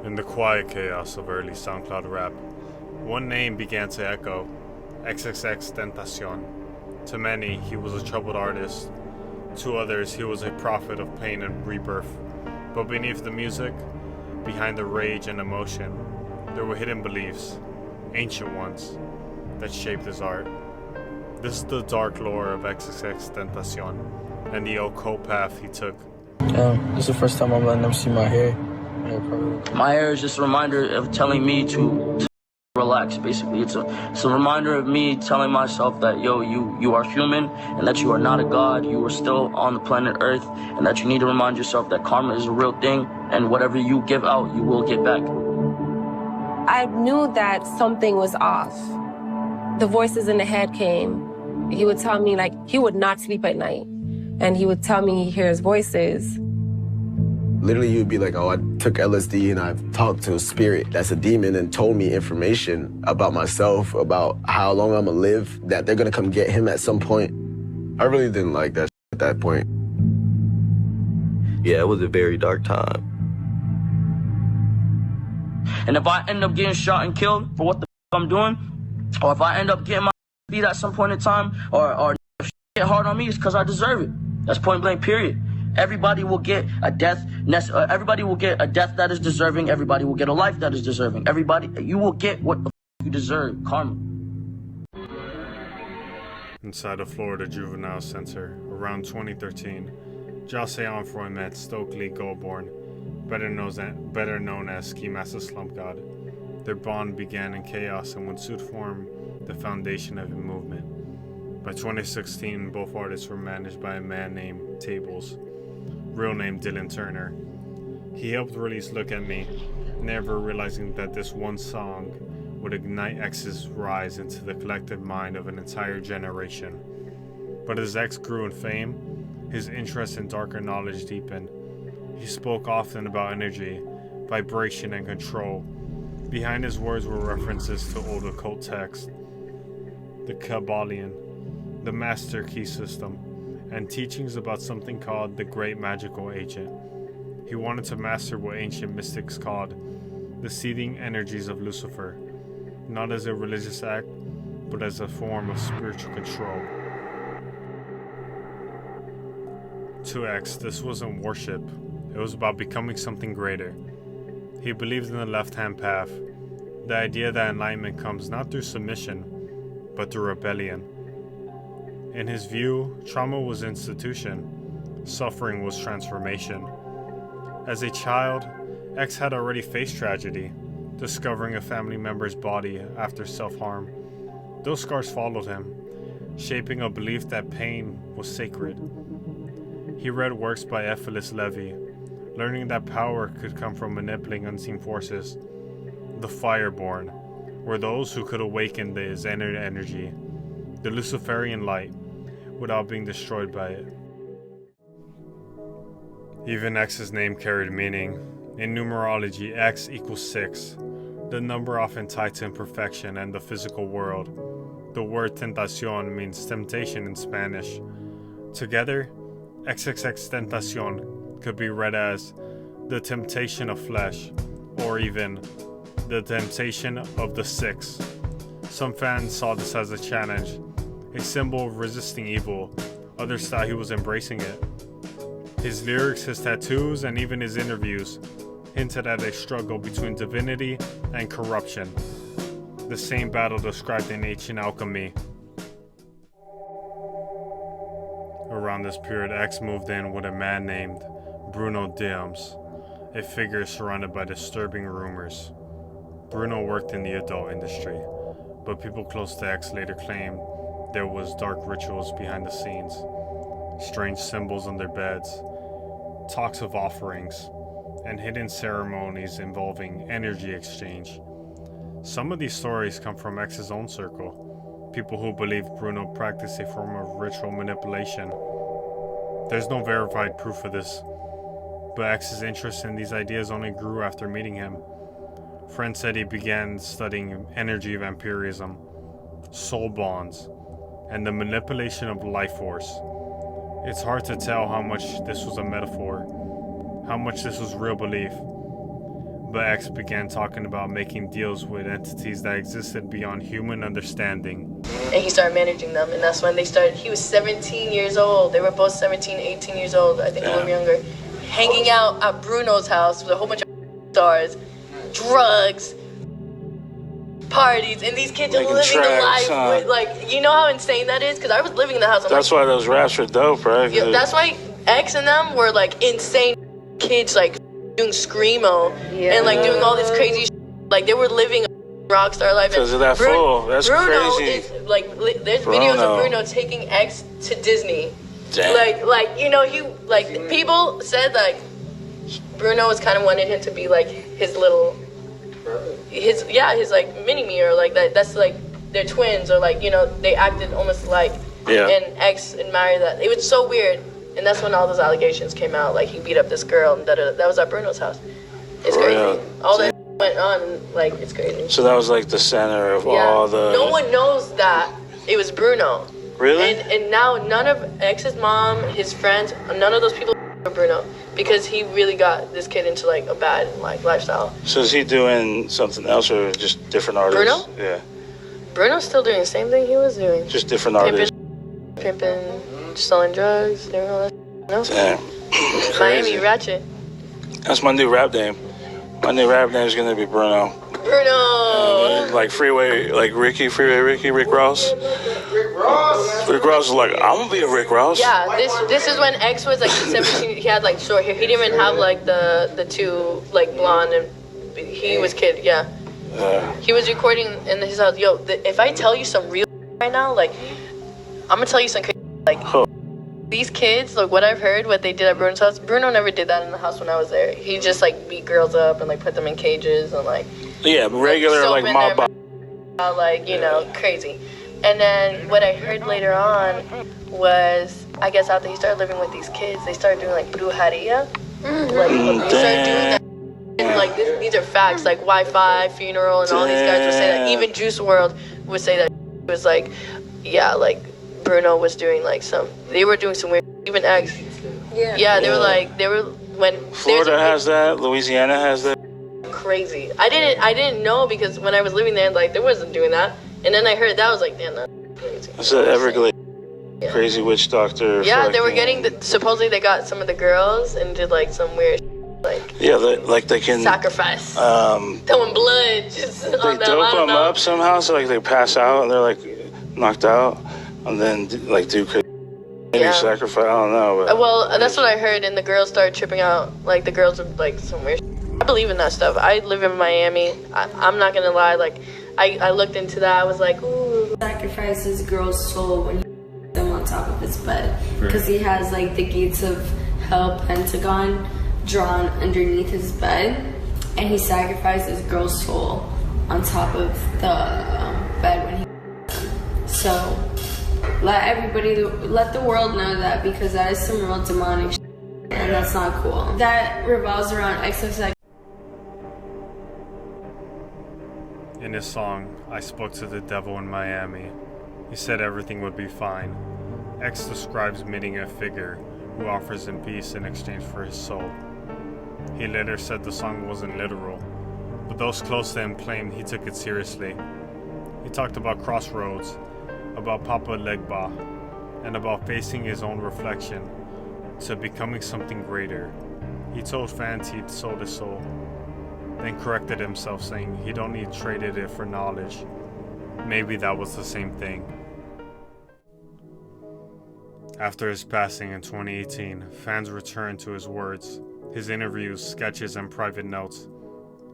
In the quiet chaos of early SoundCloud rap, one name began to echo: XXXTentacion. To many, he was a troubled artist. To others, he was a prophet of pain and rebirth. But beneath the music, behind the rage and emotion, there were hidden beliefs, ancient ones, that shaped his art. This is the dark lore of XXXTentacion and the occult path he took. This is the first time I'm letting them see my hair. My hair is just a reminder of telling me to relax, basically. It's a reminder of me telling myself that, yo, you are human, and that you are not a god, you are still on the planet Earth, and that you need to remind yourself that karma is a real thing, and whatever you give out, you will get back. I knew that something was off. The voices in the head came. He would tell me, he would not sleep at night, and he would tell me he hears voices. Literally, he would be like, oh, I took LSD and I've talked to a spirit that's a demon and told me information about myself, about how long I'm gonna live, that they're gonna come get him at some point. I really didn't like that at that point. Yeah, it was a very dark time. And if I end up getting shot and killed for what the I'm doing, or if I end up getting my beat at some point in time, or if get hard on me, it's because I deserve it. That's point blank, period. Everybody will get a death. Everybody will get a death that is deserving. Everybody will get a life that is deserving. You will get what the you deserve. Karma. Inside a Florida juvenile center, around 2013, Joseon Freud met Stokely Goldborn, better known as Ski Master Slump God. Their bond began in chaos and would soon form the foundation of a movement. By 2016, both artists were managed by a man named Tables, real name Dylan Turner. He helped release Look at Me, never realizing that this one song would ignite X's rise into the collective mind of an entire generation. But as X grew in fame, his interest in darker knowledge deepened. He spoke often about energy, vibration, and control. Behind his words were references to old occult texts, the Kabbalion, the Master Key System, and teachings about something called the Great Magical Agent. He wanted to master what ancient mystics called the seething energies of Lucifer, not as a religious act, but as a form of spiritual control. To X, this wasn't worship, it was about becoming something greater. He believed in the left-hand path, the idea that enlightenment comes not through submission, but through rebellion. In his view, trauma was institution, suffering was transformation. As a child, X had already faced tragedy, discovering a family member's body after self-harm. Those scars followed him, shaping a belief that pain was sacred. He read works by Ephilis Levi, learning that power could come from manipulating unseen forces. The Fireborn were those who could awaken his inner energy, the Luciferian light, without being destroyed by it. Even X's name carried meaning. In numerology, X equals 6, the number often tied to imperfection and the physical world. The word tentacion means temptation in Spanish. Together, XXXTentacion could be read as the temptation of flesh, or even the temptation of the six. Some fans saw this as a challenge, a symbol of resisting evil. Others thought he was embracing it. His lyrics, his tattoos, and even his interviews hinted at a struggle between divinity and corruption, the same battle described in ancient alchemy. Around this period, X moved in with a man named Bruno, a figure surrounded by disturbing rumors. Bruno worked in the adult industry, but people close to X later claimed there was dark rituals behind the scenes, strange symbols on their beds, talks of offerings, and hidden ceremonies involving energy exchange. Some of these stories come from X's own circle, people who believe Bruno practiced a form of ritual manipulation. There's no verified proof of this, but X's interest in these ideas only grew after meeting him. Friends said he began studying energy vampirism, soul bonds, and the manipulation of life force. It's hard to tell how much this was a metaphor, how much this was real belief. but X began talking about making deals with entities that existed beyond human understanding. And he started managing them, and that's when they started. He was 17 years old. They were both 17, 18 years old. I think a little younger. Hanging out at Bruno's house with a whole bunch of stars, drugs, parties, and these kids are living the life with, like, you know how insane that is? Because I was living in the house. That's why those raps were dope, right? Yeah, that's why X and them were like insane kids, like doing screamo and like doing all this crazy like they were living a rock star life. Because of that fool. That's Bruno crazy. Is, like, there's videos of Bruno taking X to Disney. Damn. Like you know, he, like, people said, like, Bruno was kind of wanted him to be like his little, his like mini-me, or like that's like they're twins, or like, you know, they acted almost like, and X admired that. It was so weird, and that's when all those allegations came out, like he beat up this girl, and that was at Bruno's house. It's crazy. All that went on, like, it's crazy. So that was like the center of all the... No one knows that it was Bruno. Really? And now none of X's mom, his friends, none of those people are Bruno, because he really got this kid into like a bad like lifestyle. So is he doing something else, or just different artists? Bruno? Yeah. Bruno's still doing the same thing he was doing. Just different artists. Pimping, selling drugs, doing all that. No? Damn. Miami Ratchet. That's my new rap name. My new rap name is gonna be Bruno. Bruno. Like Freeway, like Freeway Ricky, Rick Ross. Rick Ross is like, I'm gonna be a Rick Ross. Yeah, this is when X was like 17. He had like short hair. He didn't even have like the two like blonde, and he was kid. Yeah. He was recording in his house. Yo, if I tell you some real right now, like, I'm gonna tell you some crazy, like, these kids, like, what I've heard, what they did at Bruno's house. Bruno never did that in the house when I was there. He just like beat girls up and like put them in cages and like. Yeah, regular like mob. Like, you know, crazy. And then what I heard later on was, I guess after he started living with these kids, they started doing like brujeria. Like, they started doing that. And like these are facts, like Wi-Fi, funeral, and all these guys would say that. Even Juice WRLD would say that. It was like, yeah, like Bruno was doing like they were doing some weird, even X. Yeah, they were like, when Florida has that, Louisiana has that. Crazy. I didn't know, because when I was living there, like, there wasn't doing that. And then I heard that, I was like, damn, that's crazy. That's an Everglades crazy witch doctor. Yeah, they were getting supposedly they got some of the girls and did like some weird like, yeah, like they can sacrifice, throwing blood just they on them. dope them up somehow, so like they pass out and they're like knocked out, and then like do maybe sacrifice. I don't know. But, well, that's what I heard, and the girls started tripping out. Like, the girls are like some weird. I believe in that stuff. I live in Miami. I'm not gonna lie. Like, I looked into that. I was like, ooh. Sacrifice his girl's soul when he them on top of his bed, because he has like the gates of hell pentagon drawn underneath his bed, and he sacrificed his girl's soul on top of the bed when he. So let the world know that, because that is some real demonic shit, and that's not cool. That revolves around XXX. In his song, I Spoke to the Devil in Miami, he said everything would be fine. X describes meeting a figure who offers him peace in exchange for his soul. He later said the song wasn't literal, but those close to him claimed he took it seriously. He talked about crossroads, about Papa Legba, and about facing his own reflection to becoming something greater. He told fans he'd sold his soul, then corrected himself, saying he'd only traded it for knowledge. Maybe that was the same thing. After his passing in 2018, fans returned to his words, his interviews, sketches, and private notes.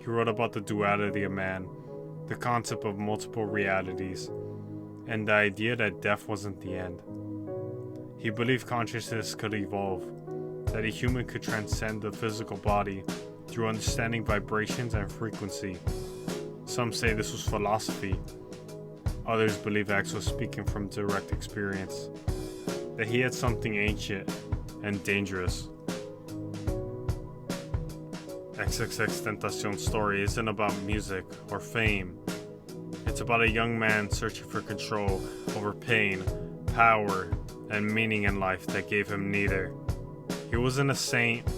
He wrote about the duality of man, the concept of multiple realities, and the idea that death wasn't the end. He believed consciousness could evolve, that a human could transcend the physical body through understanding vibrations and frequency. Some say this was philosophy. Others believe X was speaking from direct experience, that he had something ancient and dangerous. XXXTentacion's story isn't about music or fame. It's about a young man searching for control over pain, power, and meaning in life that gave him neither. He wasn't a saint,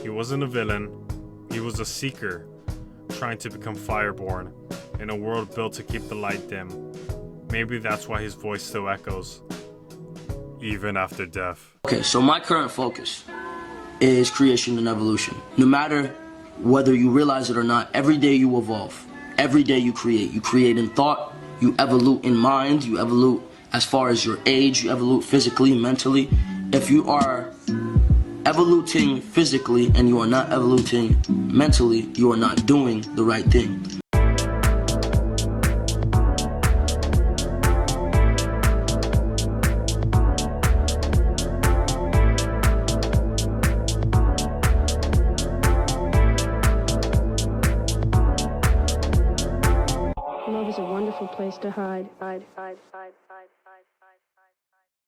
he wasn't a villain, he was a seeker trying to become fireborn in a world built to keep the light dim. Maybe that's why his voice still echoes, even after death. Okay, so my current focus is creation and evolution. No matter whether you realize it or not, every day you evolve. Every day you create. You create in thought, you evolve in mind, you evolve as far as your age, you evolve physically, mentally. If you are evoluting physically and you are not evoluting mentally, you are not doing the right thing. Love is a wonderful place to hide.